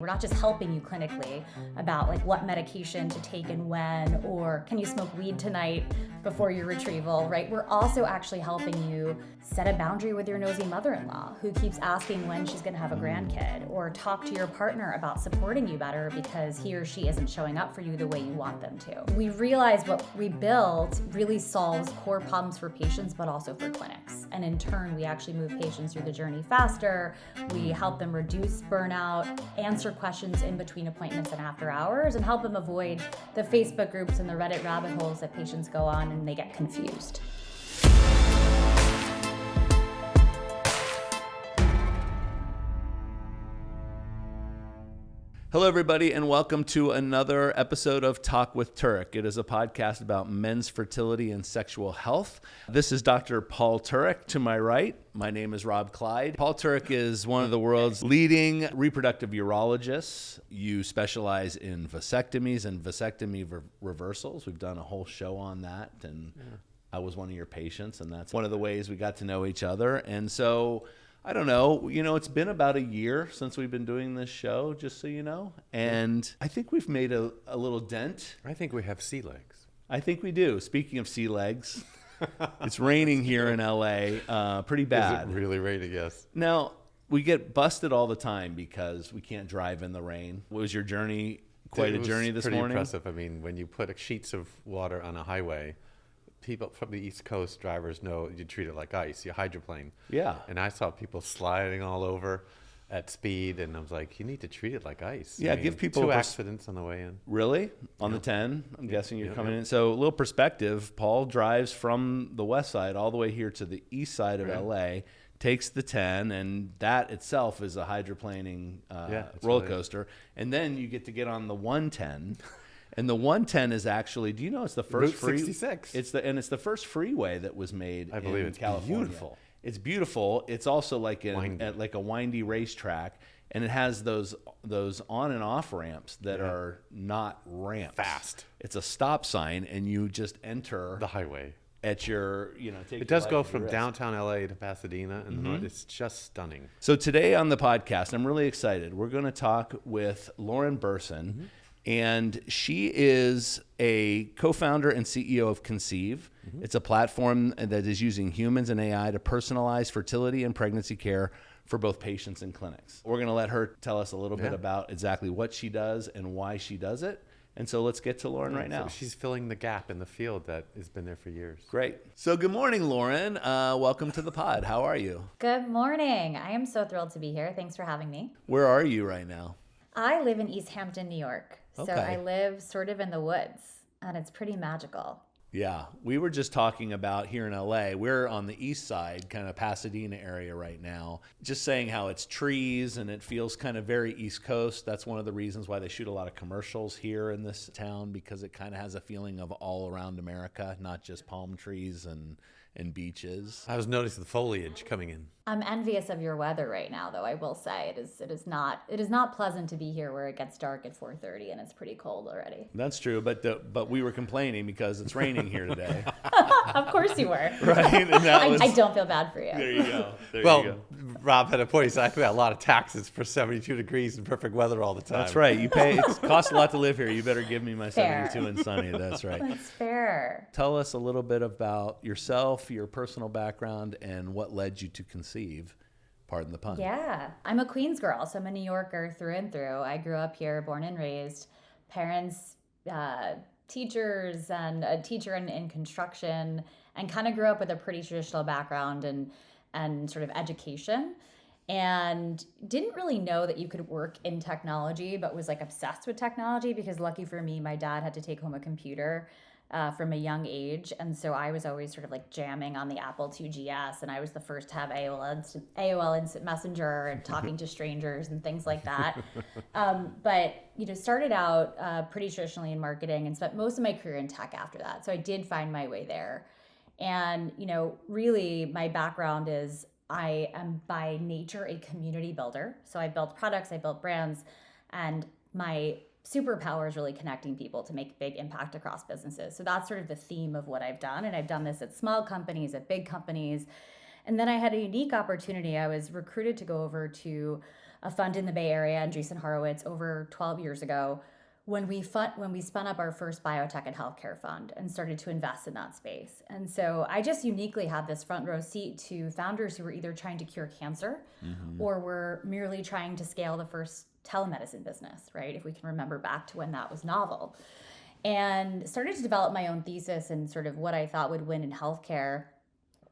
We're not just helping you clinically about like what medication to take and when, or can you smoke weed tonight before your retrieval, right? We're also actually helping you set a boundary with your nosy mother-in-law who keeps asking when she's gonna have a grandkid, or talk to your partner about supporting you better because he or she isn't showing up for you the way you want them to. We realize what we build really solves core problems for patients, but also for clinics. And in turn, we actually move patients through the journey faster. We help them reduce burnout, answer questions in between appointments and after hours, and help them avoid the Facebook groups and the Reddit rabbit holes that patients go on and they get confused. Hello, everybody, and welcome to another episode of Talk with Turek. It is a podcast about men's fertility and sexual health. This is Dr. Paul Turek to my right. My name is Rob Clyde. Paul Turek is one of the world's leading reproductive urologists. You specialize in vasectomies and vasectomy reversals. We've done a whole show on that, and I was one of your patients, and that's one of the ways we got to know each other. And so I don't know, it's been about a year since we've been doing this show, just so you know. And I think we've made a little dent. I think we have sea legs. I think we do. Speaking of sea legs, it's raining here in LA, pretty bad. Is it really raining? Yes. Now, we get busted all the time because we can't drive in the rain. Was your journey quite a journey this morning? Pretty impressive. I mean, when you put sheets of water on a highway, people from the East Coast drivers know you treat it like ice. You hydroplane. Yeah. And I saw people sliding all over at speed, and I was like, you need to treat it like ice. Yeah, I mean, give people two accidents on the way in. Really? On the 10? I'm guessing you're coming in. So a little perspective. Paul drives from the west side all the way here to the east side of LA, takes the 10, and that itself is a hydroplaning roller coaster. And then you get on the 110. And the 110 is actually, do you know it's the first Route 66. It's the first freeway that was made I believe in it's California. beautiful. It's beautiful. It's also like a windy racetrack, and it has those on and off ramps that are not ramps. Fast. It's a stop sign, and you just enter The highway. at your, take It does your go life at from your risk. downtown LA to Pasadena, and it's just stunning. So today on the podcast, I'm really excited. We're going to talk with Lauren Berson. And she is a co-founder and CEO of Conceive. It's a platform that is using humans and AI to personalize fertility and pregnancy care for both patients and clinics. We're going to let her tell us a little bit about exactly what she does and why she does it. And so let's get to Lauren right now. So she's filling the gap in the field that has been there for years. Great. So good morning, Lauren. Welcome to the pod. How are you? Good morning. I am so thrilled to be here. Thanks for having me. Where are you right now? I live in East Hampton, New York. So Okay. I live sort of in the woods, and it's pretty magical. Yeah, we were just talking about here in LA. We're on the east side, kind of Pasadena area right now. Just saying how it's trees and it feels kind of very East Coast. That's one of the reasons why they shoot a lot of commercials here in this town, because it kind of has a feeling of all around America, not just palm trees and beaches. I was noticing the foliage coming in. I'm envious of your weather right now, though. I will say it is not pleasant to be here where it gets dark at 4:30 and it's pretty cold already. That's true, but we were complaining because it's raining here today. Of course you were. Right? And that was, I don't feel bad for you. there you go. There you Well, go. Rob had a point. He said, I pay a lot of taxes for 72 degrees and perfect weather all the time. That's right. You pay. It costs a lot to live here. You better give me my Fair. 72 and sunny. That's right. That's fair. Tell us a little bit about yourself, your personal background, and what led you to Conceive. Pardon the pun. Yeah. I'm a Queens girl, so I'm a New Yorker through and through. I grew up here, born and raised. Parents, teachers, and a teacher in construction, and kind of grew up with a pretty traditional background and sort of education. And didn't really know that you could work in technology, but was like obsessed with technology because, lucky for me, my dad had to take home a computer from a young age. And so I was always sort of like jamming on the Apple II GS, and I was the first to have AOL Instant Messenger and talking to strangers and things like that. But, started out pretty traditionally in marketing and spent most of my career in tech after that. So I did find my way there. And, really my background is I am by nature a community builder. So I built products, I built brands, and my superpower is really connecting people to make big impact across businesses. So that's sort of the theme of what I've done. And I've done this at small companies, at big companies. And then I had a unique opportunity. I was recruited to go over to a fund in the Bay Area, Andreessen Horowitz, over 12 years ago, when we spun up our first biotech and healthcare fund and started to invest in that space. And so I just uniquely had this front row seat to founders who were either trying to cure cancer or were merely trying to scale the first telemedicine business, right? If we can remember back to when that was novel. And started to develop my own thesis and sort of what I thought would win in healthcare.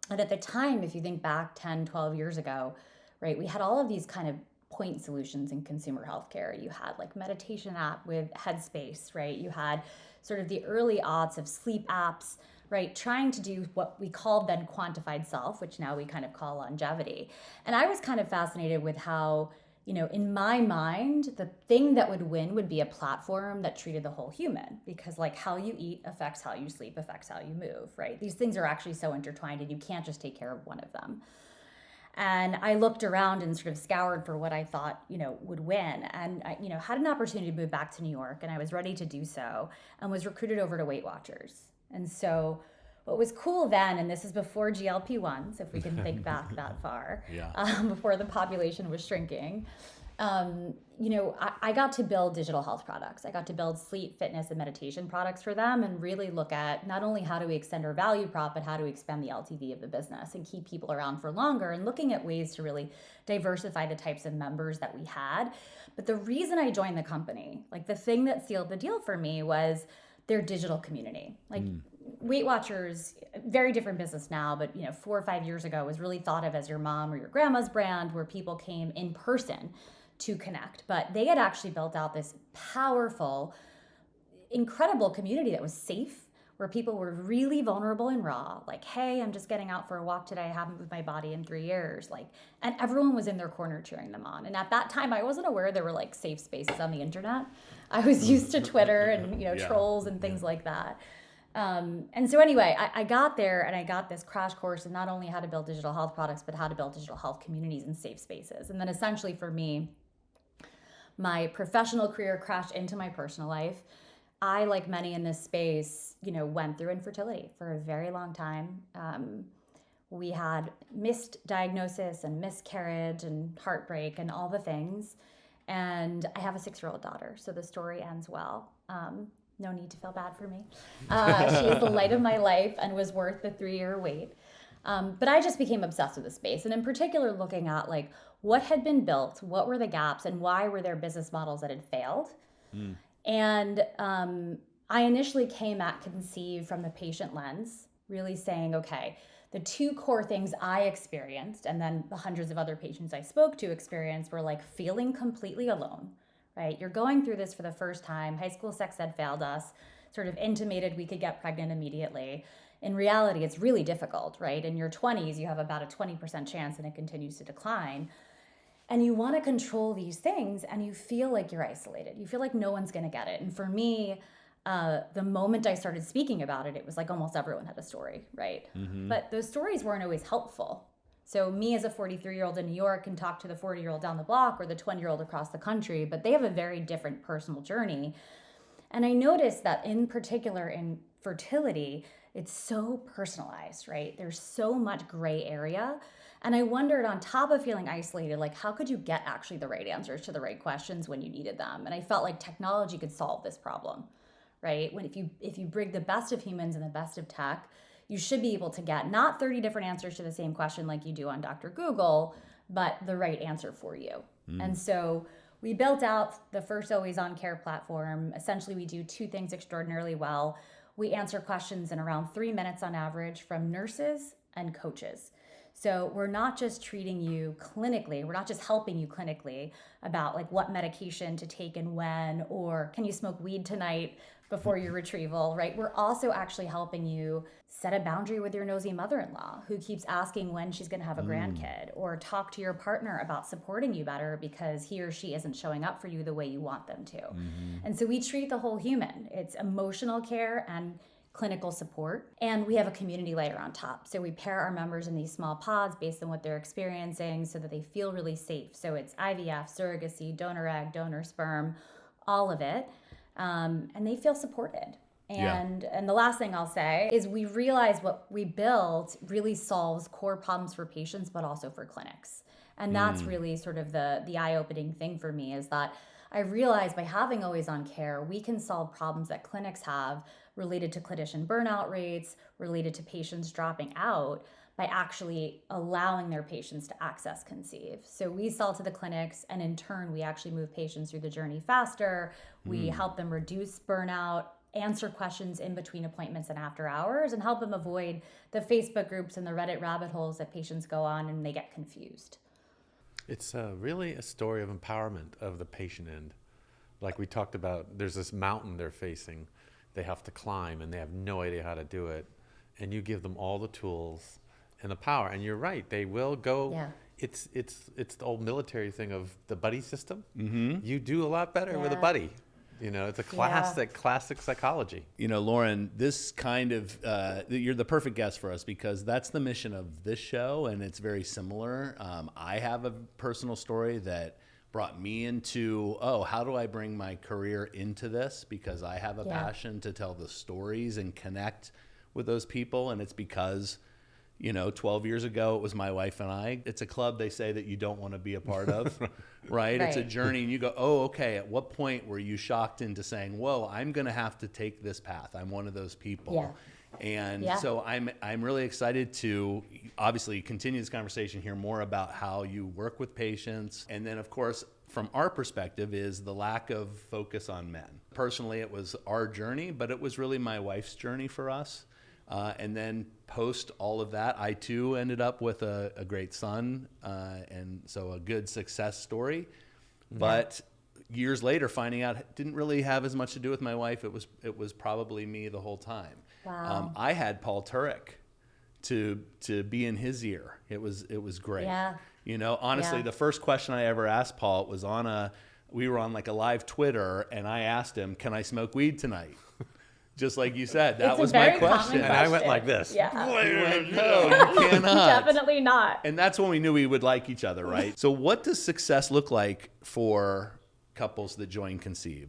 And at the time, if you think back 10, 12 years ago, right, we had all of these kind of point solutions in consumer healthcare. You had like meditation app with Headspace, right? You had sort of the early aughts of sleep apps, right? Trying to do what we called then quantified self, which now we kind of call longevity. And I was kind of fascinated with how, in my mind, the thing that would win would be a platform that treated the whole human, because like how you eat affects how you sleep, affects how you move, right? These things are actually so intertwined and you can't just take care of one of them. And I looked around and sort of scoured for what I thought, would win. And I, had an opportunity to move back to New York, and I was ready to do so, and was recruited over to Weight Watchers. And so what was cool then, and this is before GLP-1s, if we can think back that far, before the population was shrinking, I got to build digital health products. I got to build sleep, fitness, and meditation products for them, and really look at not only how do we extend our value prop, but how do we expand the LTV of the business and keep people around for longer, and looking at ways to really diversify the types of members that we had. But the reason I joined the company, like the thing that sealed the deal for me, was their digital community. Like Weight Watchers, very different business now, but 4 or 5 years ago was really thought of as your mom or your grandma's brand, where people came in person to connect. But they had actually built out this powerful, incredible community that was safe, where people were really vulnerable and raw. Like, hey, I'm just getting out for a walk today. I haven't moved my body in 3 years. And everyone was in their corner cheering them on. And at that time, I wasn't aware there were like safe spaces on the internet. I was used to Twitter and trolls and things like that. And so anyway, I got there and I got this crash course in not only how to build digital health products, but how to build digital health communities and safe spaces. And then essentially for me, my professional career crashed into my personal life. I, like many in this space, went through infertility for a very long time. We had missed diagnosis and miscarriage and heartbreak and all the things. And I have a 6-year-old daughter, so the story ends well. No need to feel bad for me. She is the light of my life and was worth the 3-year wait. But I just became obsessed with the space, and in particular looking at like what had been built, what were the gaps, and why were there business models that had failed. And I initially came at Conceive from the patient lens, really saying, okay, the 2 core things I experienced, and then the hundreds of other patients I spoke to experienced, were like feeling completely alone, right? You're going through this for the first time. High school sex ed failed us, sort of intimated we could get pregnant immediately. In reality, it's really difficult, right? In your 20s, you have about a 20% chance and it continues to decline. And you want to control these things and you feel like you're isolated. You feel like no one's going to get it. And for me, the moment I started speaking about it, it was like almost everyone had a story, right? But those stories weren't always helpful. So me as a 43-year-old in New York can talk to the 40-year-old down the block or the 20-year-old across the country, but they have a very different personal journey. And I noticed that in particular in fertility, it's so personalized, right? There's so much gray area. And I wondered, on top of feeling isolated, like how could you get actually the right answers to the right questions when you needed them? And I felt like technology could solve this problem, right? If you bring the best of humans and the best of tech, you should be able to get not 30 different answers to the same question like you do on Dr. Google, but the right answer for you. And so we built out the first always on care platform. Essentially, we do 2 things extraordinarily well. We answer questions in around 3 minutes on average from nurses and coaches. So we're not just treating you clinically, we're not just helping you clinically about like what medication to take and when, or can you smoke weed tonight before your retrieval, right? We're also actually helping you set a boundary with your nosy mother-in-law who keeps asking when she's going to have a grandkid, or talk to your partner about supporting you better because he or she isn't showing up for you the way you want them to. And so we treat the whole human. It's emotional care and clinical support. And we have a community layer on top. So we pair our members in these small pods based on what they're experiencing so that they feel really safe. So it's IVF, surrogacy, donor egg, donor sperm, all of it. And they feel supported. And the last thing I'll say is we realize what we built really solves core problems for patients, but also for clinics. And that's really sort of the eye-opening thing for me, is that I realized by having always-on care, we can solve problems that clinics have related to clinician burnout rates, related to patients dropping out, by actually allowing their patients to access Conceive. So we sell to the clinics, and in turn, we actually move patients through the journey faster. We help them reduce burnout, answer questions in between appointments and after hours, and help them avoid the Facebook groups and the Reddit rabbit holes that patients go on and they get confused. It's really a story of empowerment of the patient end. Like we talked about, there's this mountain they're facing. They have to climb, and they have no idea how to do it. And you give them all the tools and the power. And you're right, they will go. Yeah. It's the old military thing of the buddy system. You do a lot better with a Yeah. buddy. You know, it's a classic psychology. You know, Lauren, this kind of, you're the perfect guest for us, because that's the mission of this show, and it's very similar. I have a personal story that brought me into, how do I bring my career into this? Because I have a passion to tell the stories and connect with those people. And it's because, 12 years ago, it was my wife and I. It's a club, they say, that you don't want to be a part of, right? It's a journey, and you go, okay, at what point were you shocked into saying, whoa, I'm going to have to take this path? I'm one of those people. Yeah. And so I'm really excited to obviously continue this conversation, hear more about how you work with patients. And then, of course, from our perspective, is the lack of focus on men. Personally, it was our journey, but it was really my wife's journey for us. And then post all of that, I too ended up with a great son, and so a good success story. But years later, finding out it didn't really have as much to do with my wife. It was probably me the whole time. Wow. I had Paul Turek to be in his ear. It was great. Yeah. Honestly, the first question I ever asked Paul was we were on like a live Twitter, and I asked him, "Can I smoke weed tonight?" Just like you said, that was my question. And I went like this. Yeah. He went, no, you cannot. Definitely not. And that's when we knew we would like each other, right? So what does success look like for couples that join Conceive?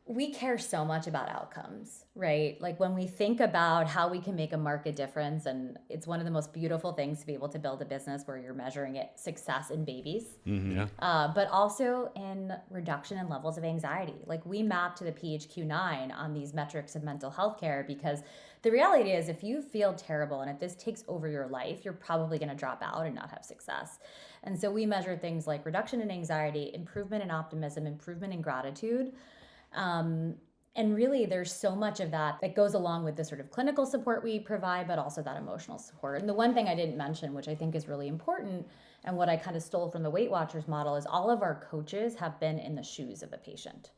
We care so much about outcomes, right? Like when we think about how we can make a market difference, and it's one of the most beautiful things to be able to build a business where you're measuring success in babies, but also in reduction in levels of anxiety. Like we map to the PHQ-9 on these metrics of mental health care, because the reality is, if you feel terrible and if this takes over your life, you're probably going to drop out and not have success. And so we measure things like reduction in anxiety, improvement in optimism, improvement in gratitude. And really, there's so much of that goes along with the sort of clinical support we provide, but also that emotional support. And the one thing I didn't mention, which I think is really important, and what I kind of stole from the Weight Watchers model, is all of our coaches have been in the shoes of a patient.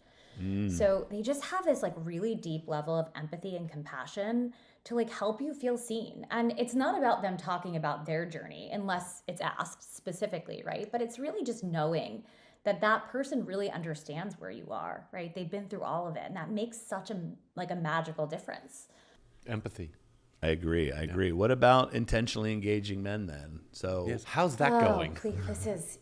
So they just have this really deep level of empathy and compassion to help you feel seen. And it's not about them talking about their journey unless it's asked specifically, right? But it's really just knowing that person really understands where you are, right? They've been through all of it, and that makes such a magical difference. Empathy. I agree. What about intentionally engaging men then? So yes. How's that going?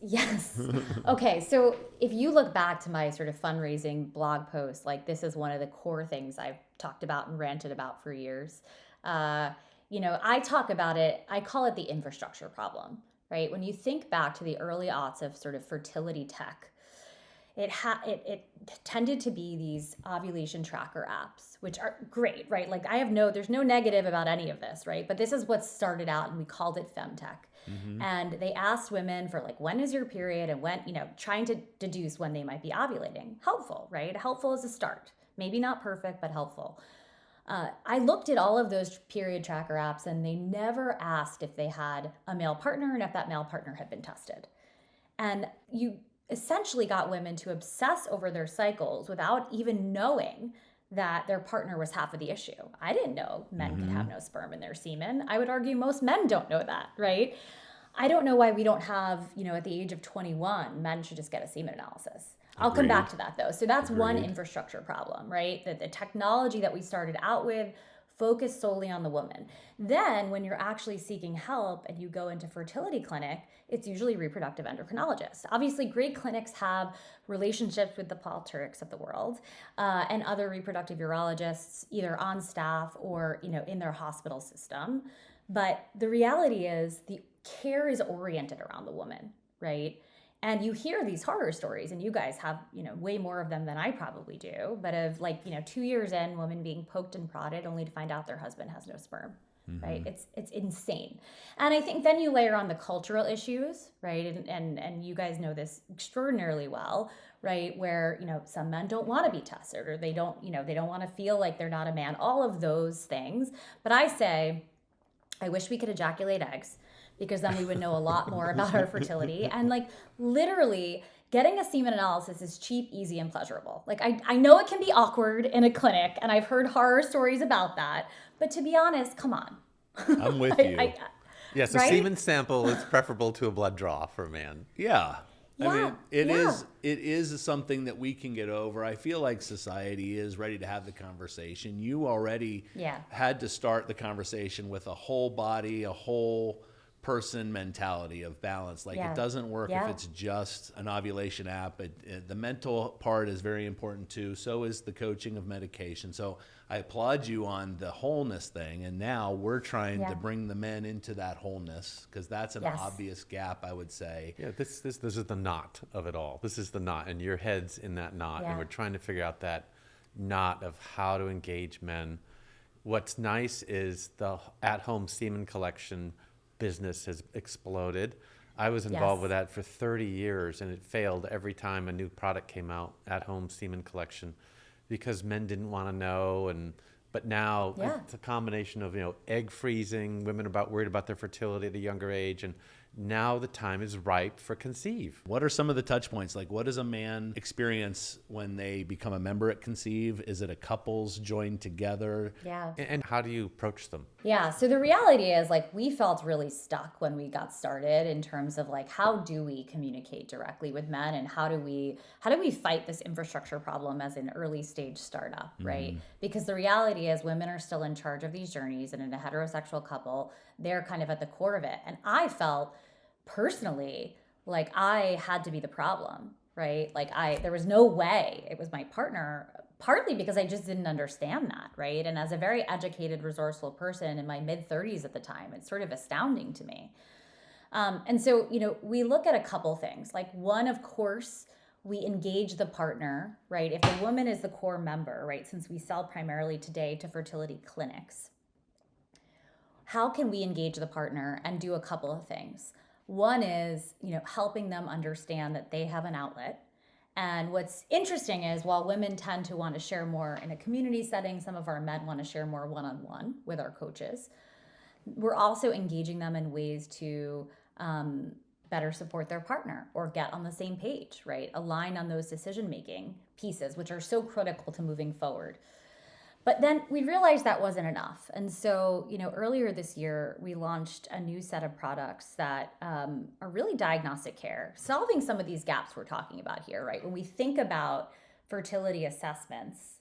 Yes. Okay, so if you look back to my sort of fundraising blog post, this is one of the core things I've talked about and ranted about for years. I talk about it, I call it the infrastructure problem. Right? When you think back to the early aughts of sort of fertility tech, it tended to be these ovulation tracker apps, which are great, right? There's no negative about any of this, right? But this is what started out, and we called it femtech. And they asked women for when is your period, and when, trying to deduce when they might be ovulating. Helpful, right? Helpful as a start. Maybe not perfect, but helpful. I looked at all of those period tracker apps, and they never asked if they had a male partner and if that male partner had been tested. And you essentially got women to obsess over their cycles without even knowing that their partner was half of the issue. I didn't know men could have no sperm in their semen. I would argue most men don't know that, right? I don't know why we don't have, at the age of 21, men should just get a semen analysis. I'll come back to that though. So that's one infrastructure problem, right? That the technology that we started out with focused solely on the woman. Then when you're actually seeking help and you go into fertility clinic, it's usually reproductive endocrinologists. Obviously, great clinics have relationships with the Paul Tureks of the world and other reproductive urologists, either on staff or in their hospital system. But the reality is the care is oriented around the woman. right? And you hear these horror stories, and you guys have, way more of them than I probably do, but of 2 years in, women being poked and prodded only to find out their husband has no sperm, right? It's insane. And I think then you layer on the cultural issues, right? And you guys know this extraordinarily well, right? Where, some men don't want to be tested, or they don't want to feel like they're not a man, all of those things. But I say, I wish we could ejaculate eggs, because then we would know a lot more about our fertility. And literally getting a semen analysis is cheap, easy, and pleasurable. I know it can be awkward in a clinic, and I've heard horror stories about that, but to be honest, come on. I'm with you. Yes, a right? semen sample is preferable to a blood draw for a man. Yeah. I mean, it yeah. is something that we can get over. I feel like society is ready to have the conversation. You already had to start the conversation with a whole body, a whole person mentality of balance. It doesn't work if it's just an ovulation app. The mental part is very important too. So is the coaching of medication. So I applaud you on the wholeness thing. And now we're trying to bring the men into that wholeness, because that's an obvious gap, I would say. Yeah, this is the knot of it all. This is the knot, and your head's in that knot. And we're trying to figure out that knot of how to engage men. What's nice is the at-home semen collection business has exploded. I was involved with that for 30 years, and it failed every time a new product came out, at-home semen collection, because men didn't want to know. But now it's a combination of egg freezing, women worried about their fertility at a younger age, and now the time is ripe for Conceive. What are some of the touch points? What does a man experience when they become a member at Conceive? Is it a couples joined together? Yeah. And how do you approach them? Yeah. So the reality is, we felt really stuck when we got started in terms of how do we communicate directly with men, and how do we fight this infrastructure problem as an early stage startup, right? Because the reality is, women are still in charge of these journeys, and in a heterosexual couple, they're kind of at the core of it. And I felt personally like I had to be the problem, right? There was no way it was my partner, partly because I just didn't understand that, right? And as a very educated, resourceful person in my mid-30s at the time, it's sort of astounding to me. And so, we look at a couple things. One, of course, we engage the partner, right? If the woman is the core member, right? Since we sell primarily today to fertility clinics, how can we engage the partner and do a couple of things? One is, helping them understand that they have an outlet. And what's interesting is, while women tend to want to share more in a community setting, some of our men want to share more one-on-one with our coaches. We're also engaging them in ways to better support their partner, or get on the same page, right? Align on those decision-making pieces, which are so critical to moving forward. But then we realized that wasn't enough. And so, earlier this year, we launched a new set of products that are really diagnostic care, solving some of these gaps we're talking about here, right? When we think about fertility assessments,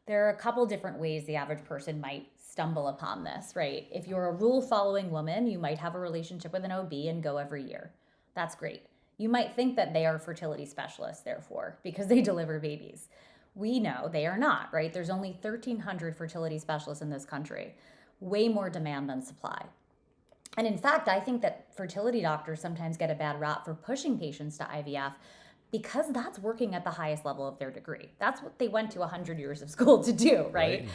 there are a couple different ways the average person might stumble upon this, right? If you're a rule-following woman, you might have a relationship with an OB and go every year. That's great. You might think that they are fertility specialists, therefore, because they deliver babies. We know they are not, right? There's only 1,300 fertility specialists in this country, way more demand than supply. And in fact, I think that fertility doctors sometimes get a bad rap for pushing patients to IVF, because that's working at the highest level of their degree. That's what they went to 100 years of school to do, right?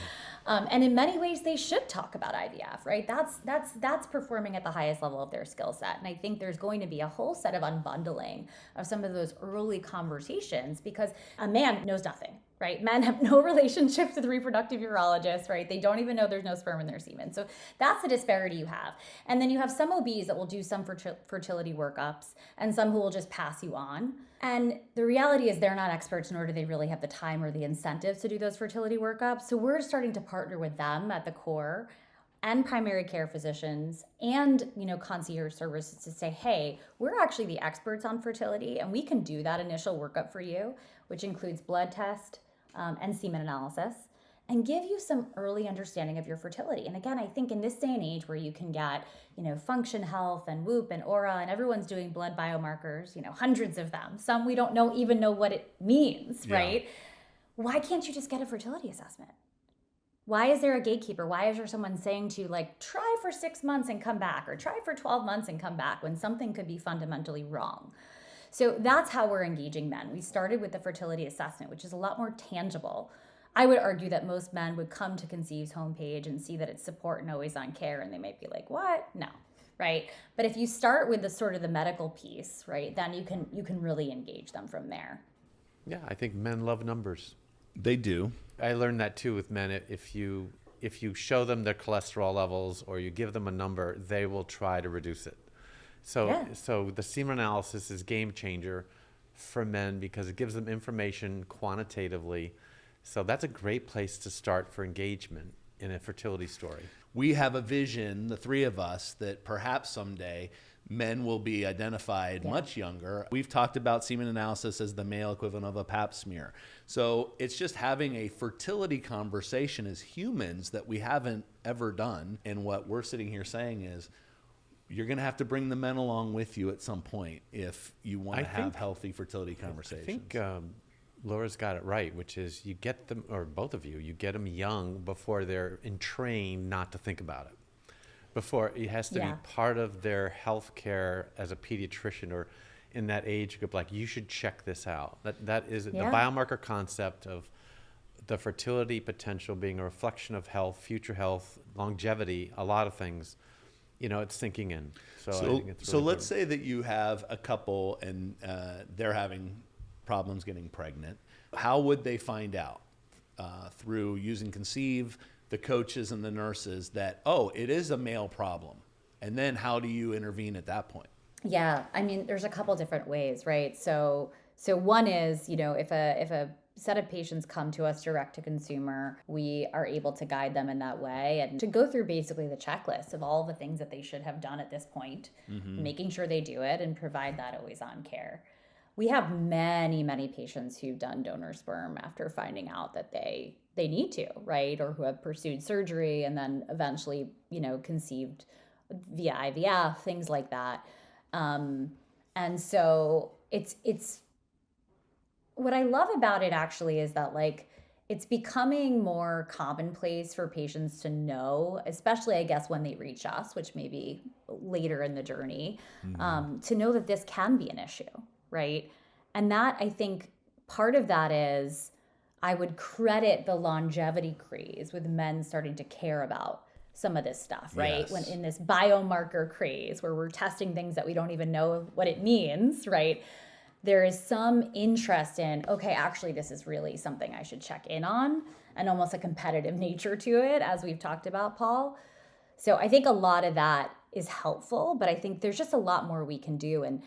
And in many ways, they should talk about IVF, right? That's performing at the highest level of their skill set. And I think there's going to be a whole set of unbundling of some of those early conversations, because a man knows nothing, right? Men have no relationship to the reproductive urologist, right? They don't even know there's no sperm in their semen. So that's the disparity you have. And then you have some OBs that will do some fertility workups, and some who will just pass you on. And the reality is, they're not experts, nor do they really have the time or the incentives to do those fertility workups. So we're starting to partner with them at the core, and primary care physicians, and concierge services, to say, hey, we're actually the experts on fertility, and we can do that initial workup for you, which includes blood test and semen analysis, and give you some early understanding of your fertility. And again, I think in this day and age where you can get, Function Health and Whoop and Aura, and everyone's doing blood biomarkers, hundreds of them. Some we don't even know what it means, right? Why can't you just get a fertility assessment? Why is there a gatekeeper? Why is there someone saying to you, try for 6 months and come back, or try for 12 months and come back, when something could be fundamentally wrong? So that's how we're engaging men. We started with the fertility assessment, which is a lot more tangible. I would argue that most men would come to Conceive's homepage and see that it's support and always on care, and they might be like, what? No, right? But if you start with the sort of the medical piece, right, then you can really engage them from there. Yeah, I think men love numbers. They do. I learned that too with men. If you show them their cholesterol levels or you give them a number, they will try to reduce it. So the semen analysis is game changer for men because it gives them information quantitatively. So that's a great place to start for engagement in a fertility story. We have a vision, the three of us, that perhaps someday men will be identified much younger. We've talked about semen analysis as the male equivalent of a pap smear. So it's just having a fertility conversation as humans that we haven't ever done. And what we're sitting here saying is, you're going to have to bring the men along with you at some point if you want to have healthy fertility conversations. I think Laura's got it right, which is you get them, or both of you get them young before they're entrained not to think about it. Before it has to be part of their health care as a pediatrician or in that age group, like you should check this out. That is the biomarker concept of the fertility potential being a reflection of health, future health, longevity, a lot of things. It's sinking in. So I think it's really let's say that you have a couple and they're having problems getting pregnant. How would they find out? Through using Conceive, the coaches and the nurses that, it is a male problem. And then how do you intervene at that point? Yeah, I mean, there's a couple different ways, right? So one is, if a set of patients come to us direct to consumer, we are able to guide them in that way and to go through basically the checklist of all the things that they should have done at this point, making sure they do it and provide that always on care. We have many, many patients who've done donor sperm after finding out that they need to, right? Or who have pursued surgery and then eventually, conceived via IVF, things like that. And so it's what I love about it actually is that it's becoming more commonplace for patients to know, especially I guess when they reach us, which may be later in the journey, to know that this can be an issue, right? And that I think part of that is I would credit the longevity craze with men starting to care about some of this stuff, right? Yes. When in this biomarker craze where we're testing things that we don't even know what it means, right? There is some interest in, okay, actually this is really something I should check in on, and almost a competitive nature to it, as we've talked about, Paul. So I think a lot of that is helpful, but I think there's just a lot more we can do. And,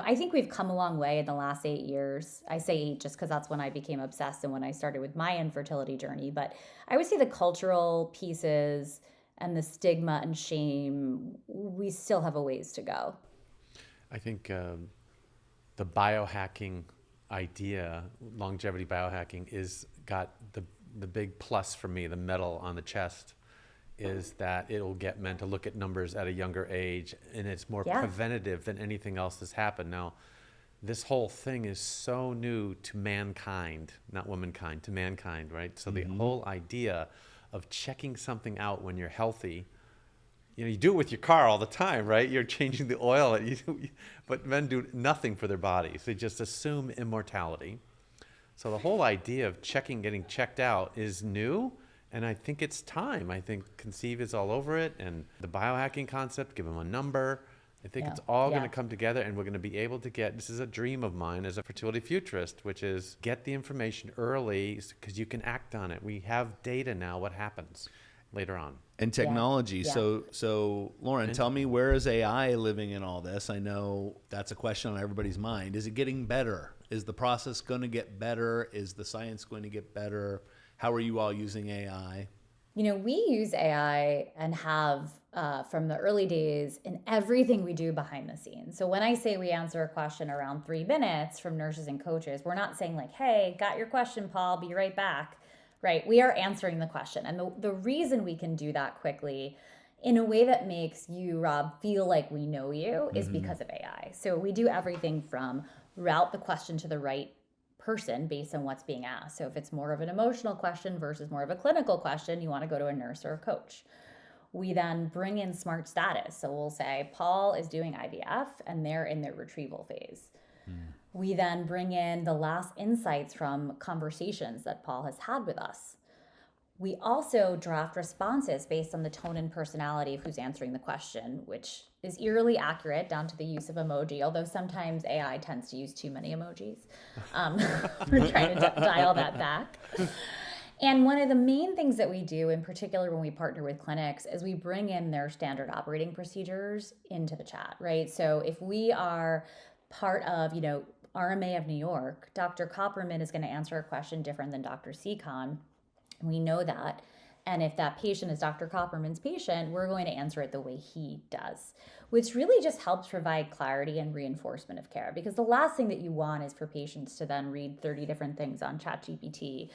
I think we've come a long way in the last 8 years. I say 8 just because that's when I became obsessed and when I started with my infertility journey. But I would say the cultural pieces and the stigma and shame, we still have a ways to go. I think the biohacking idea, longevity biohacking, is got the big plus for me, the medal on the chest, is that it'll get men to look at numbers at a younger age, and it's more preventative than anything else that's happened. Now, this whole thing is so new to mankind, not womankind, to mankind, right? So the whole idea of checking something out when you're healthy, you do it with your car all the time, right? You're changing the oil, but men do nothing for their bodies. They just assume immortality. So the whole idea of getting checked out is new, and I think it's time. I think Conceive is all over it, and the biohacking concept, give them a number. I think it's all going to come together, and we're going to be able to this is a dream of mine as a fertility futurist, which is get the information early because you can act on it. We have data now, what happens later on. And technology. So Lauren, tell me, where is AI living in all this? I know that's a question on everybody's mind. Is it getting better? Is the process going to get better? Is the science going to get better? How are you all using AI? We use AI and have from the early days in everything we do behind the scenes. So when I say we answer a question around 3 minutes from nurses and coaches, we're not saying hey, got your question, Paul, be right back, right? We are answering the question. And the reason we can do that quickly in a way that makes you, Rob, feel like we know you is because of AI. So we do everything from route the question to the right person based on what's being asked. So if it's more of an emotional question versus more of a clinical question, you want to go to a nurse or a coach. We then bring in smart status. So we'll say, Paul is doing IVF and they're in their retrieval phase. We then bring in the last insights from conversations that Paul has had with us. We also draft responses based on the tone and personality of who's answering the question, which is eerily accurate down to the use of emoji, although sometimes AI tends to use too many emojis. We're trying to dial that back. And one of the main things that we do, in particular when we partner with clinics, is we bring in their standard operating procedures into the chat, right? So if we are part of, RMA of New York, Dr. Copperman is going to answer a question different than Dr. Seacon. We know that. And if that patient is Dr. Copperman's patient, we're going to answer it the way he does, which really just helps provide clarity and reinforcement of care. Because the last thing that you want is for patients to then read 30 different things on ChatGPT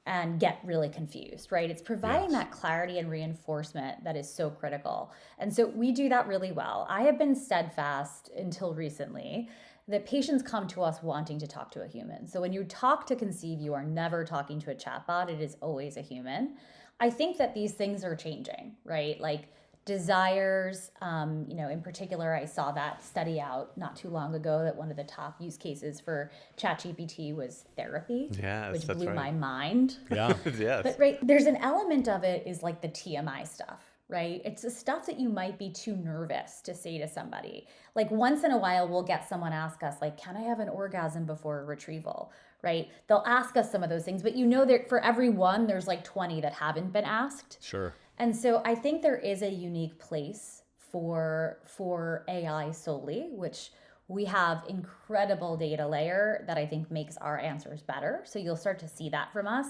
and get really confused, right? It's providing that clarity and reinforcement that is so critical. And so we do that really well. I have been steadfast until recently that patients come to us wanting to talk to a human. So when you talk to Conceive, you are never talking to a chatbot. It is always a human. I think that these things are changing, right? Like desires, in particular, I saw that study out not too long ago that one of the top use cases for ChatGPT was therapy, which blew my mind. Yeah. Yes. But right, there's an element of it is like the TMI stuff, right? It's the stuff that you might be too nervous to say to somebody. Like once in a while, we'll get someone ask us, like, can I have an orgasm before a retrieval, right? They'll ask us some of those things, but that for every one, there's like 20 that haven't been asked. Sure. And so I think there is a unique place for AI solely, which we have incredible data layer that I think makes our answers better. So you'll start to see that from us.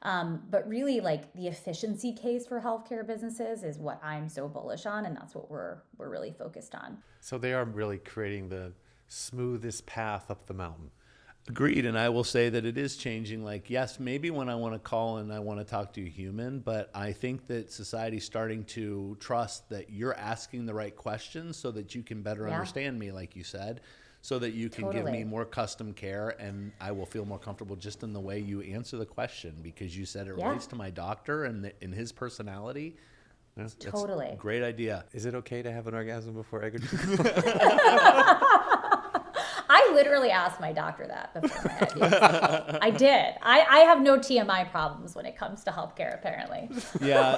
But really, like the efficiency case for healthcare businesses is what I'm so bullish on, and that's what we're really focused on. So they are really creating the smoothest path up the mountain. Agreed. And I will say that it is changing. Like, yes, maybe when I want to call and I want to talk to a human, but I think that society's starting to trust that you're asking the right questions so that you can better understand me, like you said, so that you can give me more custom care, and I will feel more comfortable just in the way you answer the question, because you said it relates to my doctor and in his personality. That's a great idea. Is it okay to have an orgasm before egg? I literally asked my doctor that before I had you. I did. I have no TMI problems when it comes to healthcare, apparently. Yeah,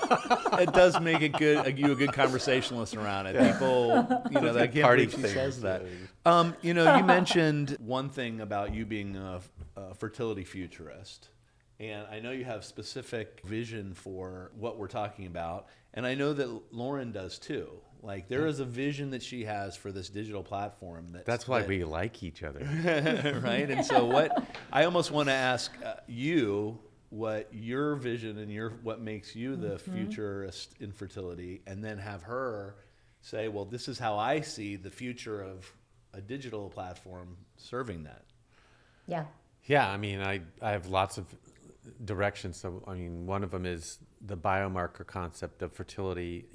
it does make it you a good conversationalist around it. People, I can't believe she says that. You mentioned one thing about you being a fertility futurist. And I know you have specific vision for what we're talking about. And I know that Lauren does too. Like there is a vision that she has for this digital platform. That's why we like each other. Right? And so I almost want to ask you what your vision and what makes you the futurist in fertility, and then have her say, well, this is how I see the future of a digital platform serving that. Yeah. Yeah, I mean, I have lots of directions. So, I mean, one of them is the biomarker concept of fertility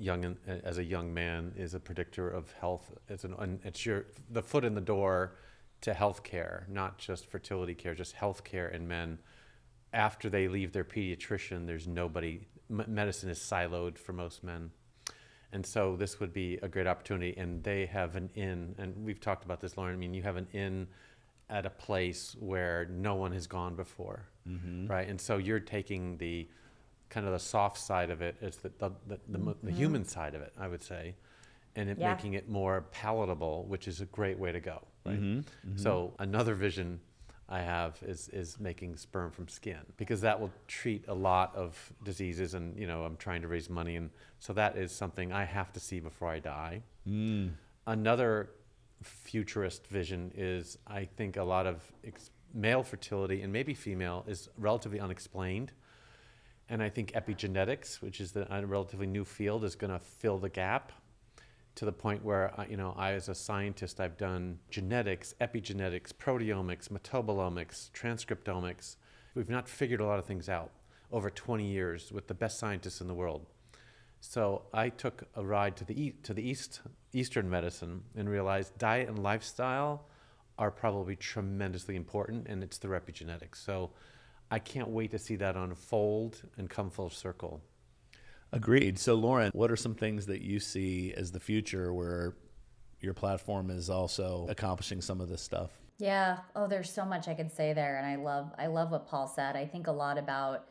as a young man is a predictor of health. It's the foot in the door to healthcare, not just fertility care, just healthcare in men. After they leave their pediatrician, there's nobody. Medicine is siloed for most men. And so this would be a great opportunity. And they have an in, and we've talked about this, Lauren. I mean, you have an in at a place where no one has gone before, right? And so you're taking the kind of the soft side of it, it's the human side of it, I would say, and making it more palatable, which is a great way to go, right? So another vision I have is making sperm from skin, because that will treat a lot of diseases, and I'm trying to raise money, and so that is something I have to see before I die. Another futurist vision is, I think a lot of male fertility and maybe female is relatively unexplained, and I think epigenetics, which is a relatively new field, is going to fill the gap to the point where I as a scientist, I've done genetics, epigenetics, proteomics, metabolomics, transcriptomics. We've not figured a lot of things out over 20 years with the best scientists in the world. So I took a ride to the Eastern medicine and realized diet and lifestyle are probably tremendously important, and it's the epigenetics. So I can't wait to see that unfold and come full circle. Agreed. So Lauren, what are some things that you see as the future where your platform is also accomplishing some of this stuff? Yeah. Oh, there's so much I could say there. And I love what Paul said. I think a lot about,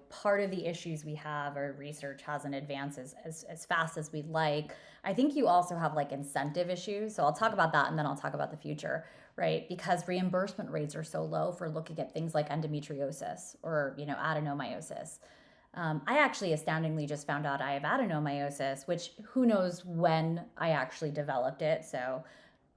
part of the issues we have, our research hasn't advanced as fast as we'd like. I think you also have like incentive issues. So I'll talk about that and then I'll talk about the future, right? Because reimbursement rates are so low for looking at things like endometriosis or, adenomyosis. I actually astoundingly just found out I have adenomyosis, which who knows when I actually developed it. So,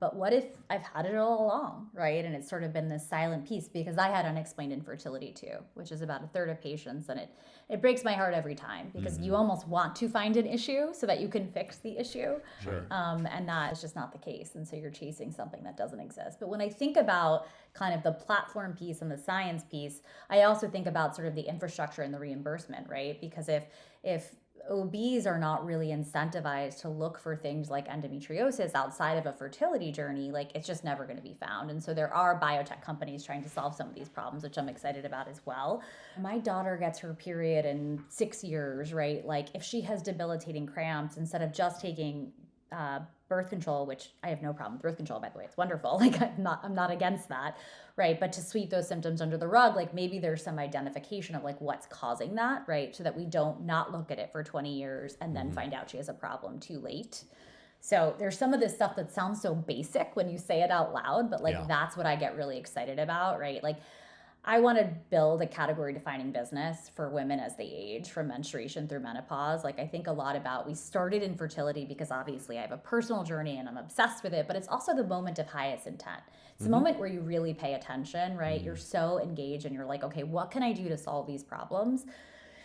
but what if I've had it all along, right? And it's sort of been this silent piece because I had unexplained infertility too, which is about a third of patients. And it breaks my heart every time because you almost want to find an issue so that you can fix the issue. Sure. And that is just not the case. And so you're chasing something that doesn't exist. But when I think about kind of the platform piece and the science piece, I also think about sort of the infrastructure and the reimbursement, right? Because if OBs are not really incentivized to look for things like endometriosis outside of a fertility journey, like it's just never going to be found. And so there are biotech companies trying to solve some of these problems, which I'm excited about as well. My daughter gets her period in 6 years, right? Like if she has debilitating cramps, instead of just taking birth control, which I have no problem with birth control, by the way, it's wonderful. Like I'm not against that, right? But to sweep those symptoms under the rug, like maybe there's some identification of like what's causing that, right? So that we don't not look at it for 20 years and then find out she has a problem too late. So there's some of this stuff that sounds so basic when you say it out loud, but like that's what I get really excited about, right? Like I want to build a category defining business for women as they age, from menstruation through menopause. Like I think a lot about, we started in fertility because obviously I have a personal journey and I'm obsessed with it, but it's also the moment of highest intent. It's the moment where you really pay attention, right? You're so engaged and you're like, okay, what can I do to solve these problems?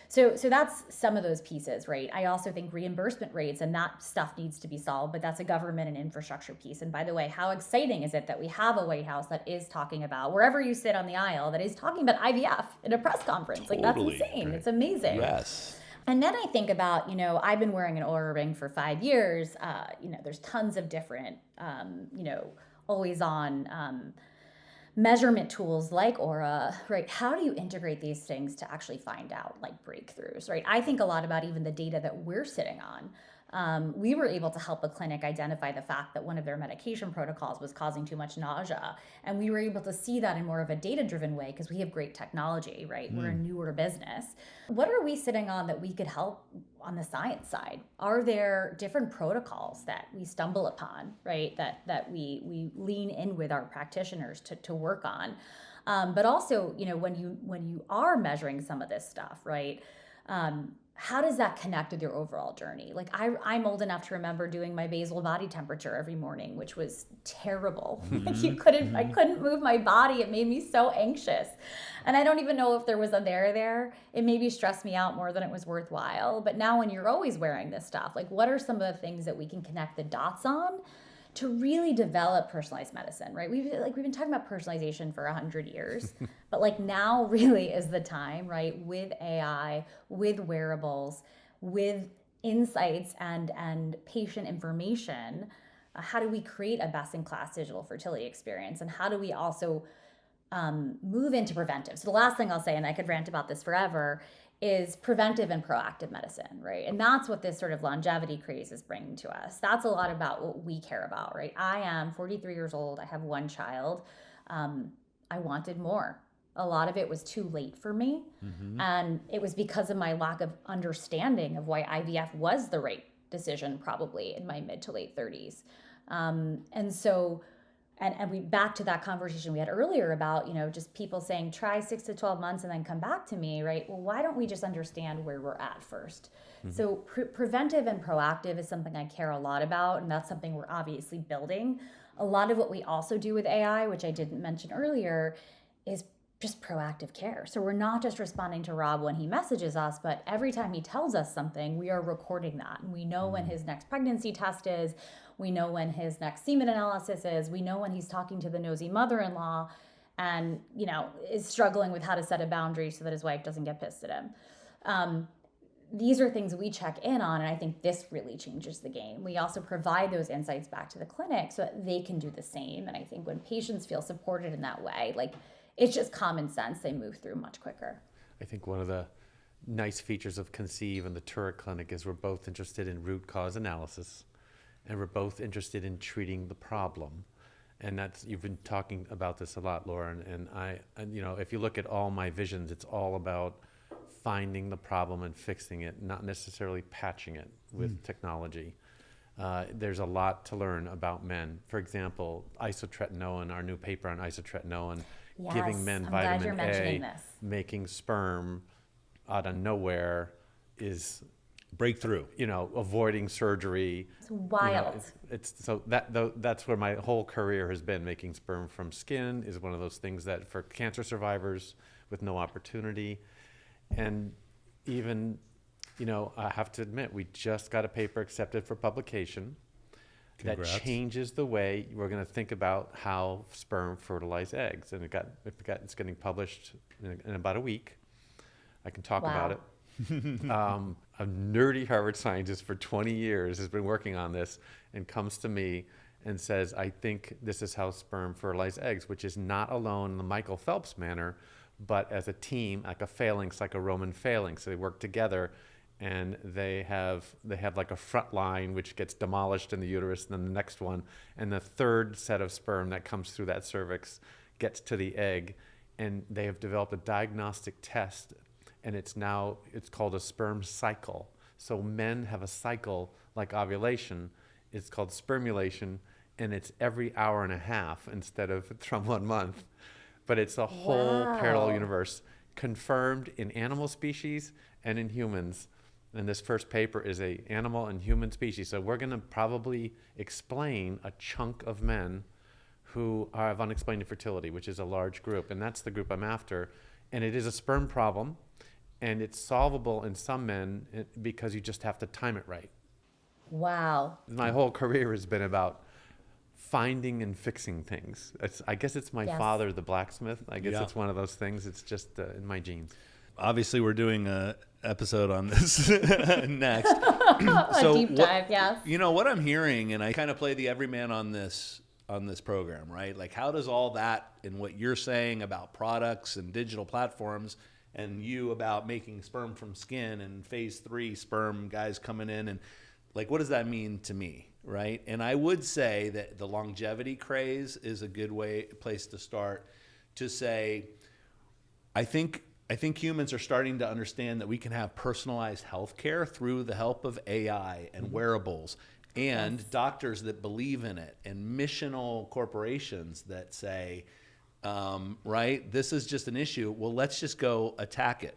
So that's some of those pieces, right? I also think reimbursement rates and that stuff needs to be solved, but that's a government and infrastructure piece. And by the way, how exciting is it that we have a White House that is talking about, wherever you sit on the aisle, that is talking about IVF in a press conference? Totally. Like that's insane. Right. It's amazing. Yes. And then I think about, I've been wearing an Oura ring for 5 years. There's tons of different, always on measurement tools like Aura, right? How do you integrate these things to actually find out like breakthroughs, right? I think a lot about even the data that we're sitting on. We were able to help a clinic identify the fact that one of their medication protocols was causing too much nausea. And we were able to see that in more of a data-driven way because we have great technology, right? We're a newer business. What are we sitting on that we could help on the science side? Are there different protocols that we stumble upon, right? That we lean in with our practitioners to work on? But also, when you are measuring some of this stuff, right? How does that connect with your overall journey? Like I'm old enough to remember doing my basal body temperature every morning, which was terrible. Like I couldn't move my body. It made me so anxious. And I don't even know if there was a there. It maybe stressed me out more than it was worthwhile. But now when you're always wearing this stuff, like what are some of the things that we can connect the dots on to really develop personalized medicine, right? We've been talking about personalization for 100 years, but like now really is the time, right? With AI, with wearables, with insights and patient information, how do we create a best-in-class digital fertility experience? And how do we also move into preventive? So the last thing I'll say, and I could rant about this forever, is preventive and proactive medicine, right? And that's what this sort of longevity craze is bringing to us. That's a lot about what we care about, right? I am 43 years old. I have one child. I wanted more. A lot of it was too late for me. And it was because of my lack of understanding of why IVF was the right decision, probably in my mid to late 30s. And so, and we back to that conversation we had earlier about, just people saying, try 6 to 12 months and then come back to me, right? Well, why don't we just understand where we're at first? So preventive and proactive is something I care a lot about, and that's something we're obviously building. A lot of what we also do with AI, which I didn't mention earlier, is just proactive care. So we're not just responding to Rob when he messages us, but every time he tells us something, we are recording that. And we know when his next pregnancy test is, we know when his next semen analysis is, we know when he's talking to the nosy mother-in-law and, is struggling with how to set a boundary so that his wife doesn't get pissed at him. These are things we check in on, and I think this really changes the game. We also provide those insights back to the clinic so that they can do the same. And I think when patients feel supported in that way, like, it's just common sense, they move through much quicker. I think one of the nice features of Conceive and the Turek Clinic is we're both interested in root cause analysis, and we're both interested in treating the problem. And you've been talking about this a lot, Lauren. And if you look at all my visions, it's all about finding the problem and fixing it, not necessarily patching it with technology. There's a lot to learn about men. For example, isotretinoin, our new paper on isotretinoin, giving men I'm glad you're vitamin mentioning A, this. making sperm out of nowhere is Breakthrough. avoiding surgery. It's wild. That's where my whole career has been. Making sperm from skin is one of those things that for cancer survivors with no opportunity, and even, I have to admit, we just got a paper accepted for publication. Congrats. That changes the way we're going to think about how sperm fertilize eggs, and it's getting published in about a week. I can talk about it. A nerdy Harvard scientist for 20 years has been working on this and comes to me and says, I think this is how sperm fertilize eggs, which is not alone in the Michael Phelps manner, but as a team, like a phalanx, like a Roman phalanx. So they work together, and they have like a front line which gets demolished in the uterus, and then the next one, and the third set of sperm that comes through that cervix gets to the egg, and they have developed a diagnostic test, and it's called a sperm cycle. So men have a cycle like ovulation. It's called spermulation, and it's every hour and a half instead of from 1 month. But it's a whole parallel universe, confirmed in animal species and in humans. And this first paper is a animal and human species. So we're going to probably explain a chunk of men who have unexplained infertility, which is a large group. And that's the group I'm after. And it is a sperm problem. And it's solvable in some men because you just have to time it right. Wow. My whole career has been about finding and fixing things. I guess it's my father, the blacksmith. I guess it's one of those things. It's just in my genes. Obviously, we're doing an episode on this next. A deep dive, yes. What I'm hearing, and I kind of play the everyman on this program, right? Like, how does all that and what you're saying about products and digital platforms, and you about making sperm from skin and phase 3 sperm guys coming in, and like, what does that mean to me, right? And I would say that the longevity craze is a good place to start, to say, I think humans are starting to understand that we can have personalized healthcare through the help of AI and wearables, and doctors that believe in it, and missional corporations that say, right, this is just an issue. Well, let's just go attack it.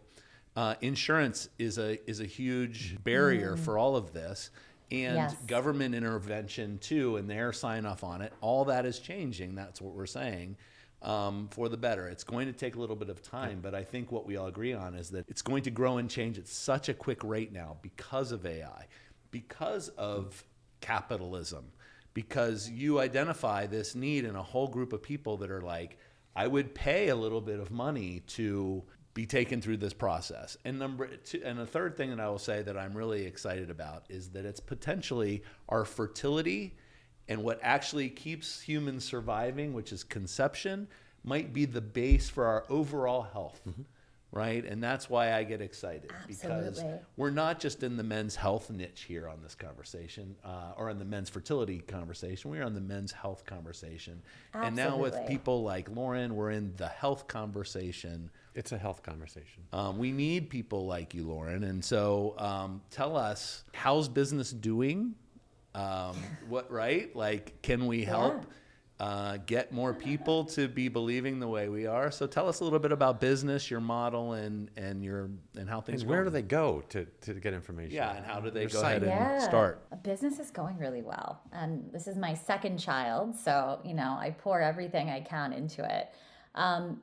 Insurance is a huge barrier for all of this, and government intervention too, and their sign off on it. All that is changing. That's what we're saying. For the better. It's going to take a little bit of time, but I think what we all agree on is that it's going to grow and change at such a quick rate now because of AI, because of capitalism, because you identify this need in a whole group of people that are like, I would pay a little bit of money to be taken through this process. And the third thing that I will say that I'm really excited about is that it's potentially our fertility, and what actually keeps humans surviving, which is conception, might be the base for our overall health, right? And that's why I get excited. Absolutely. Because we're not just in the men's health niche here on this conversation, or in the men's fertility conversation. We're on the men's health conversation. Absolutely. And now with people like Lauren, we're in the health conversation. It's a health conversation. We need people like you, Lauren. And so tell us, how's business doing? Right? Like, can we help get more people to be believing the way we are? So tell us a little bit about business, your model, and how things. And where do they go to get information? Yeah, and how do they Your go site. ahead and start? A business is going really well, and this is my second child, so I pour everything I can into it.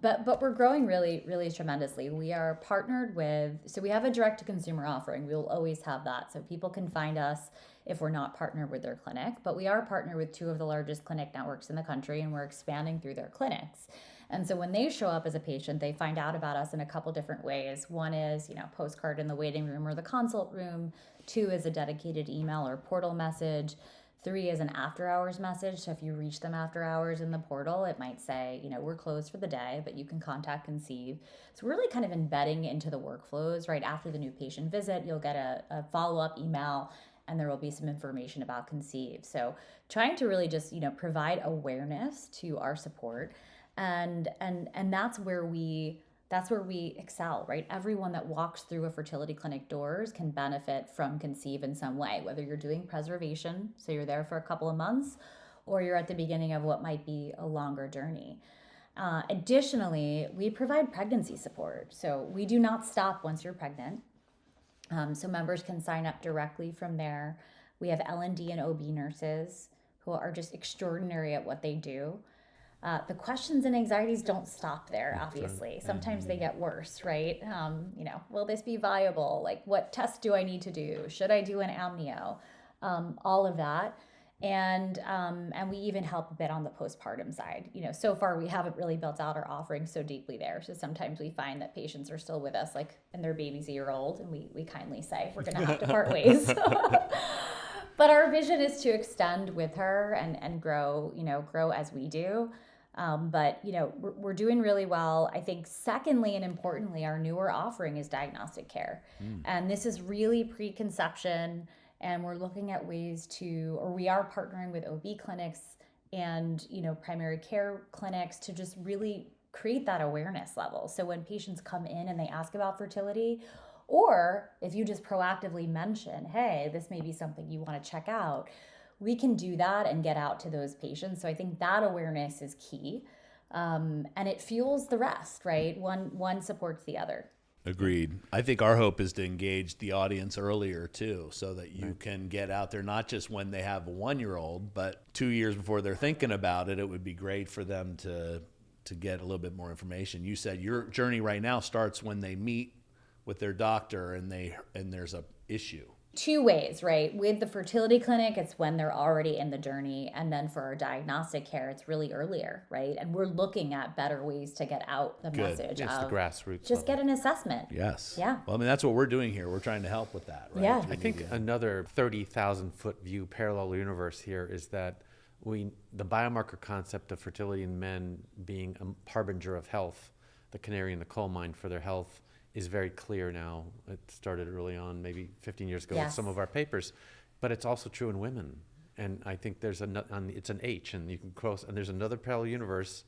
But we're growing really, really tremendously. We are partnered so we have a direct to consumer offering. We'll always have that. So people can find us if we're not partnered with their clinic, but we are partnered with 2 of the largest clinic networks in the country, and we're expanding through their clinics. And so when they show up as a patient, they find out about us in a couple different ways. One is, postcard in the waiting room or the consult room. 2 is a dedicated email or portal message. 3 is an after hours message. So if you reach them after hours in the portal, it might say, we're closed for the day, but you can contact Conceive. So we're really kind of embedding into the workflows. Right after the new patient visit, you'll get a follow-up email and there will be some information about Conceive. So trying to really just, provide awareness to our support, and that's where we excel, right? Everyone that walks through a fertility clinic doors can benefit from Conceive in some way, whether you're doing preservation, so you're there for a couple of months, or you're at the beginning of what might be a longer journey. Additionally, we provide pregnancy support. So we do not stop once you're pregnant. So members can sign up directly from there. We have L&D and OB nurses who are just extraordinary at what they do. The questions and anxieties don't stop there, obviously. Sometimes they get worse, right? Will this be viable? Like, what tests do I need to do? Should I do an amnio? All of that. And we even help a bit on the postpartum side. So far we haven't really built out our offering so deeply there. So sometimes we find that patients are still with us, like, and their baby's a year old, and we kindly say, we're going to have to part ways. But our vision is to extend with her and grow as we do. But we're doing really well. I think secondly and importantly, our newer offering is diagnostic care. And this is really preconception. And we're looking at ways we are partnering with OB clinics and, primary care clinics to just really create that awareness level. So when patients come in and they ask about fertility, or if you just proactively mention, hey, this may be something you want to check out, we can do that and get out to those patients. So I think that awareness is key. And it fuels the rest, right? One supports the other. Agreed. I think our hope is to engage the audience earlier too, so that you can get out there, not just when they have a 1-year-old, but 2 years before they're thinking about it. It would be great for them to get a little bit more information. You said your journey right now starts when they meet with their doctor and there's a issue. 2 ways, right? With the fertility clinic, it's when they're already in the journey. And then for our diagnostic care, it's really earlier, right? And we're looking at better ways to get out the message It's of the grassroots just level. get an assessment. Yes. Yeah. Well, I mean, that's what we're doing here. We're trying to help with that, right? Yeah. I think another 30,000-foot view parallel universe here is that the biomarker concept of fertility in men being a harbinger of health, the canary in the coal mine for their health, is very clear now. It started early on, maybe 15 years ago with some of our papers, but it's also true in women. And I think it's an H, and you can cross, and there's another parallel universe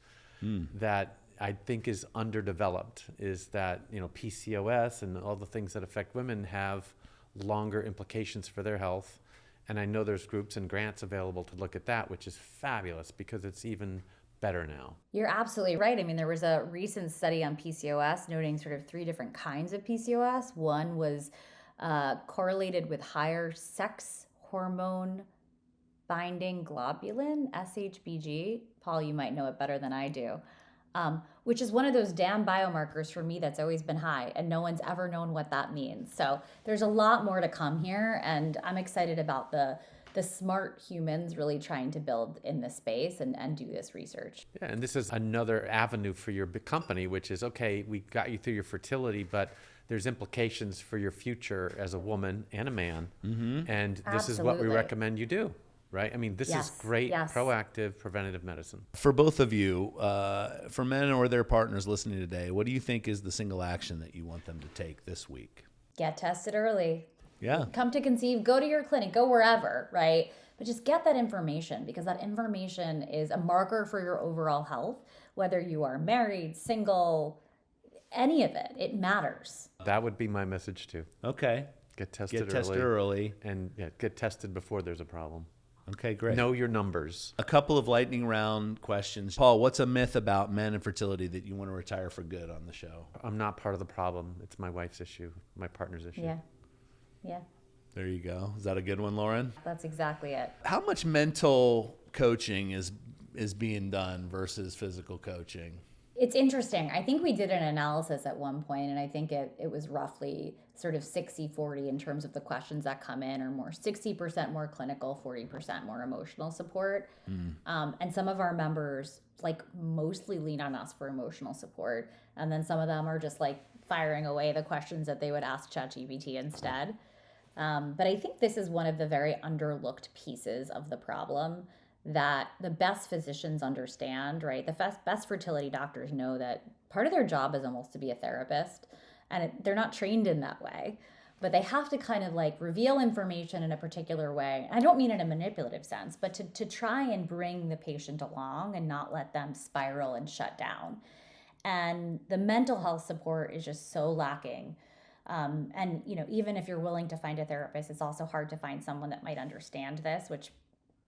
that I think is underdeveloped, is that, PCOS and all the things that affect women have longer implications for their health. And I know there's groups and grants available to look at that, which is fabulous because it's even better now. You're absolutely right. I mean, there was a recent study on PCOS noting sort of 3 different kinds of PCOS. One was correlated with higher sex hormone binding globulin, SHBG. Paul, you might know it better than I do, which is one of those damn biomarkers for me that's always been high, and no one's ever known what that means. So there's a lot more to come here, and I'm excited about the smart humans really trying to build in this space and do this research. Yeah, and this is another avenue for your big company, which is, okay, we got you through your fertility, but there's implications for your future as a woman and a man. And this is what we recommend you do, right? I mean, this is great, proactive, preventative medicine. For both of you, for men or their partners listening today, what do you think is the single action that you want them to take this week? Get tested early. Yeah. Come to Conceive, go to your clinic, go wherever, right? But just get that information, because that information is a marker for your overall health, whether you are married, single, any of it. It matters. That would be my message too. Okay. Get tested early. And get tested before there's a problem. Okay, great. Know your numbers. A couple of lightning round questions. Paul, what's a myth about men and fertility that you want to retire for good on the show? I'm not part of the problem. It's my wife's issue, my partner's issue. Yeah. There you go. Is that a good one, Lauren? That's exactly it. How much mental coaching is being done versus physical coaching? It's interesting. I think we did an analysis at one point, and I think it was roughly sort of 60-40 in terms of the questions that come in, or more 60% more clinical, 40% more emotional support. And some of our members mostly lean on us for emotional support. And then some of them are just firing away the questions that they would ask ChatGPT instead. But I think this is one of the very underlooked pieces of the problem that the best physicians understand, right? The best fertility doctors know that part of their job is almost to be a therapist, and they're not trained in that way. but they have to kind of like reveal information in a particular way. I don't mean in a manipulative sense, but to try and bring the patient along and not let them spiral and shut down. And the mental health support is just so lacking. And even if you're willing to find a therapist, it's also hard to find someone that might understand this, which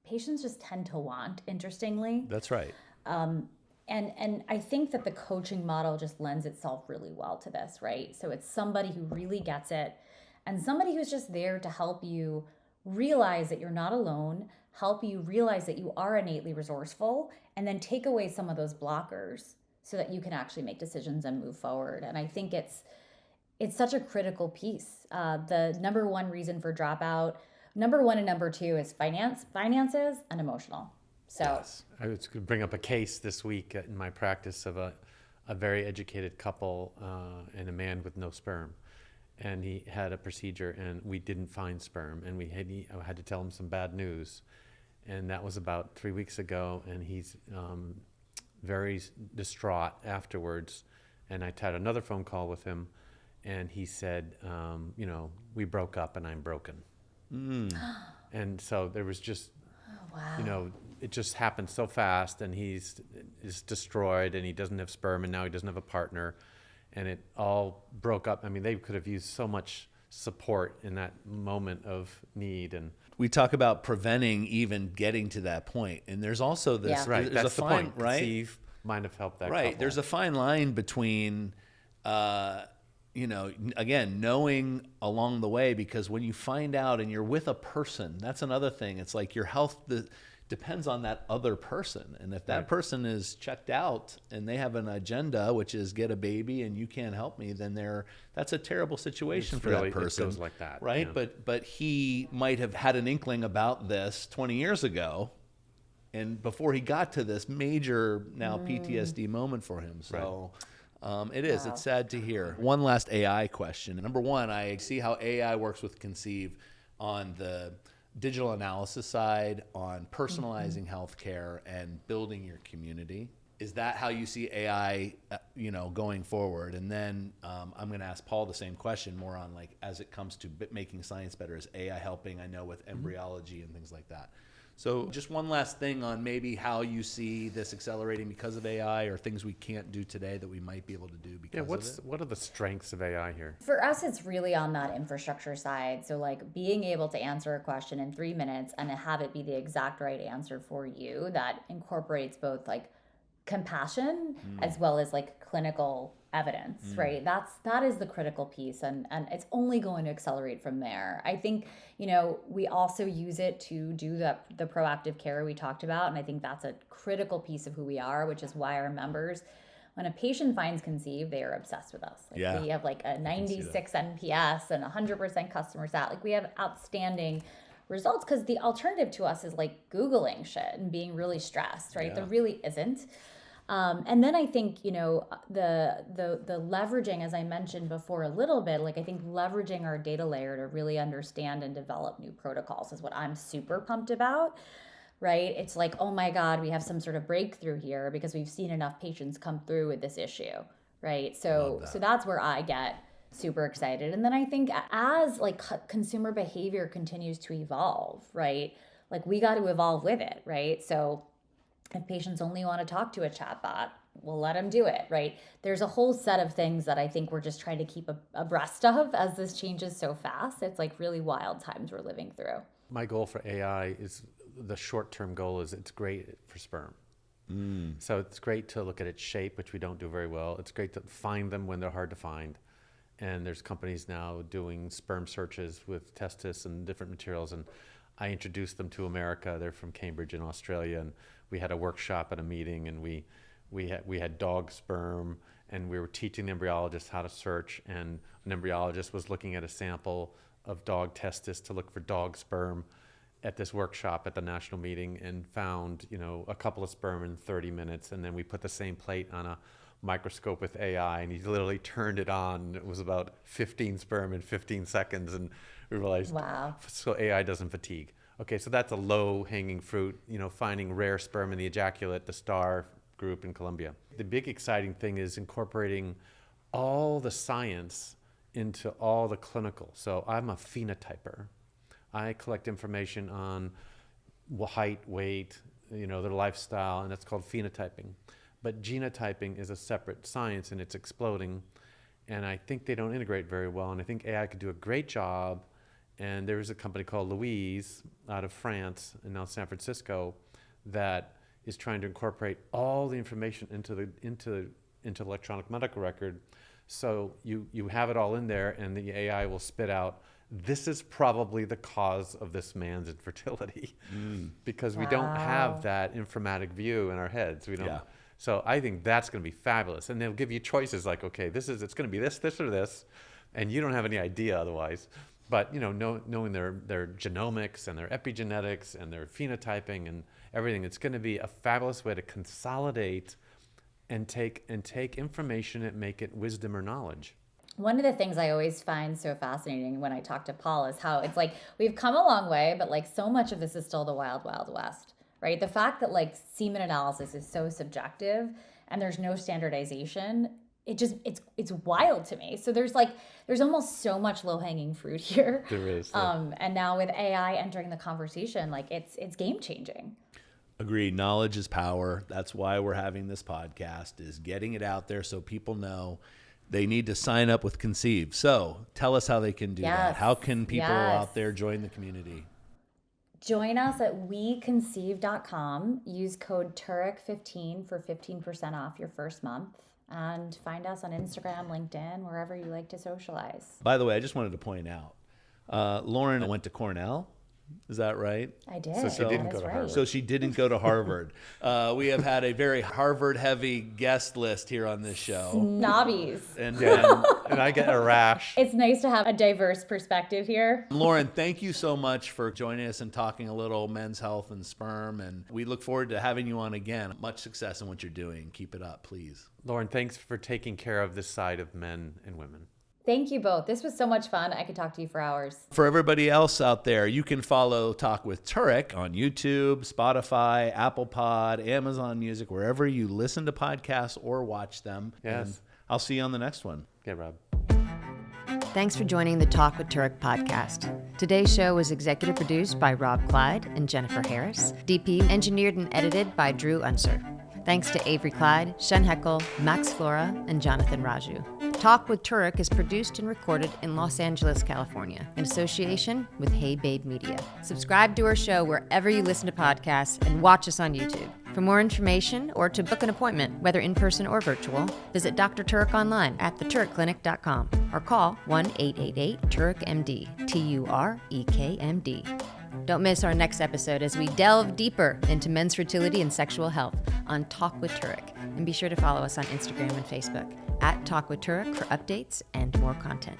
patients just tend to want, interestingly. That's right. And I think that the coaching model just lends itself really well to this, right? So it's somebody who really gets it, and somebody who's just there to help you realize that you're not alone, help you realize that you are innately resourceful, and then take away some of those blockers so that you can actually make decisions and move forward. And I think it's such a critical piece. The number one reason for dropout, number one and number two is finances and emotional. So Yes. I was going to bring up a case this week in my practice of a very educated couple and a man with no sperm. And he had a procedure and we didn't find sperm, and I had to tell him some bad news. And that was about 3 weeks ago, and he's very distraught afterwards. And I had another phone call with him, and he said, we broke up and I'm broken. And so there was just, wow. It just happened so fast, and is destroyed, and he doesn't have sperm, and now he doesn't have a partner, and it all broke up. I mean, they could have used so much support in that moment of need. And We talk about preventing even getting to that point, and there's also this. Yeah. right, There's that's a the fine, point. right? Conceive might have helped that Right. couple. There's a fine line between, again, knowing along the way, because when you find out and you're with a person, that's another thing. It's like your health depends on that other person. And if that Right. person is checked out and they have an agenda, which is get a baby and you can't help me, then that's a terrible situation It's for really- that it person. goes like that, Right. yeah. But he might have had an inkling about this 20 years ago, and before he got to this major now PTSD moment for him. So it is. Wow. It's sad to hear. One last AI question. Number one, I see how AI works with Conceive on the digital analysis side, on personalizing healthcare and building your community. Is that how you see AI, going forward? And then I'm going to ask Paul the same question, more on like as it comes to making science better. Is AI helping? I know with embryology and things like that. So just one last thing on maybe how you see this accelerating because of AI, or things we can't do today that we might be able to do because of it. What are the strengths of AI here? For us, it's really on that infrastructure side. So like being able to answer a question in 3 minutes and have it be the exact right answer for you, that incorporates both like compassion as well as like clinical evidence, right? That is the critical piece, and it's only going to accelerate from there. I think, we also use it to do the proactive care we talked about, and I think that's a critical piece of who we are, which is why our members, when a patient finds Conceive, they are obsessed with us. Like Yeah. we have like a 96 NPS and 100% customer sat. Like we have outstanding results, because the alternative to us is like Googling shit and being really stressed, right? Yeah. There really isn't. And then I think, the leveraging, as I mentioned before a little bit, like I think leveraging our data layer to really understand and develop new protocols is what I'm super pumped about, right? It's like, oh my God, we have some sort of breakthrough here because we've seen enough patients come through with this issue, right? So that's where I get super excited. And then I think as like consumer behavior continues to evolve, right? Like we got to evolve with it, right? So if patients only want to talk to a chatbot, we'll let them do it, right? There's a whole set of things that I think we're just trying to keep abreast of as this changes so fast. It's like really wild times we're living through. My goal for AI is, the short-term goal is, it's great for sperm. So it's great to look at its shape, which we don't do very well. It's great to find them when they're hard to find. And there's companies now doing sperm searches with testis and different materials. And I introduced them to America. They're from Cambridge in Australia. And we had a workshop at a meeting, and we had dog sperm, and we were teaching the embryologist how to search. And an embryologist was looking at a sample of dog testis to look for dog sperm at this workshop at the national meeting, and found, a couple of sperm in 30 minutes. And then we put the same plate on a microscope with AI, and he literally turned it on, and it was about 15 sperm in 15 seconds. And we realized, Wow. So AI doesn't fatigue. Okay, so that's a low-hanging fruit, finding rare sperm in the ejaculate, the STAR group in Colombia. The big exciting thing is incorporating all the science into all the clinical. So I'm a phenotyper. I collect information on height, weight, their lifestyle, and that's called phenotyping. But genotyping is a separate science, and it's exploding. And I think they don't integrate very well. And I think AI could do a great job. And there's a company called Louise out of France and now San Francisco that is trying to incorporate all the information into the electronic medical record. So you have it all in there, and the AI will spit out, this is probably the cause of this man's infertility, because we don't have that informatic view in our heads. We don't. Yeah. So I think that's going to be fabulous, and they'll give you choices like, okay, it's going to be this, or this, and you don't have any idea otherwise. But knowing their genomics and their epigenetics and their phenotyping and everything, it's going to be a fabulous way to consolidate and take information and make it wisdom or knowledge. One of the things I always find so fascinating when I talk to Paul is how it's like we've come a long way, but like so much of this is still the wild, wild west, right? The fact that like semen analysis is so subjective and there's no standardization, it's wild to me. So there's almost so much low-hanging fruit here. There is. And now with AI entering the conversation, like it's game changing. Agreed. Knowledge is power. That's why we're having this podcast, is getting it out there so people know they need to sign up with Conceive. So tell us how they can do that. How can people out there join the community? Join us at weconceive.com. Use code Turek15 for 15% off your first month. And find us on Instagram, LinkedIn, wherever you like to socialize. By the way, I just wanted to point out, Lauren went to Cornell. Is that right? I did. So she didn't go to Harvard. So she didn't go to Harvard. We have had a very Harvard-heavy guest list here on this show. Snobbies. And I get a rash. It's nice to have a diverse perspective here. Lauren, thank you so much for joining us and talking a little men's health and sperm. And we look forward to having you on again. Much success in what you're doing. Keep it up, please. Lauren, thanks for taking care of this side of men and women. Thank you both. This was so much fun. I could talk to you for hours. For everybody else out there, you can follow Talk with Turek on YouTube, Spotify, Apple Pod, Amazon Music, wherever you listen to podcasts or watch them. Yes. And I'll see you on the next one. Yeah, Rob. Thanks for joining the Talk with Turek podcast. Today's show was executive produced by Rob Clyde and Jennifer Harris. DP engineered and edited by Drew Unser. Thanks to Avery Clyde, Shen Heckel, Max Flora, and Jonathan Raju. Talk with Turek is produced and recorded in Los Angeles, California, in association with Hey Babe Media. Subscribe to our show wherever you listen to podcasts and watch us on YouTube. For more information or to book an appointment, whether in person or virtual, visit Dr. Turek online at theturekclinic.com or call 1-888-TUREK-MD, TUREKMD. Don't miss our next episode as we delve deeper into men's fertility and sexual health on Talk with Turek. And be sure to follow us on Instagram and Facebook at Talk with Turek for updates and more content.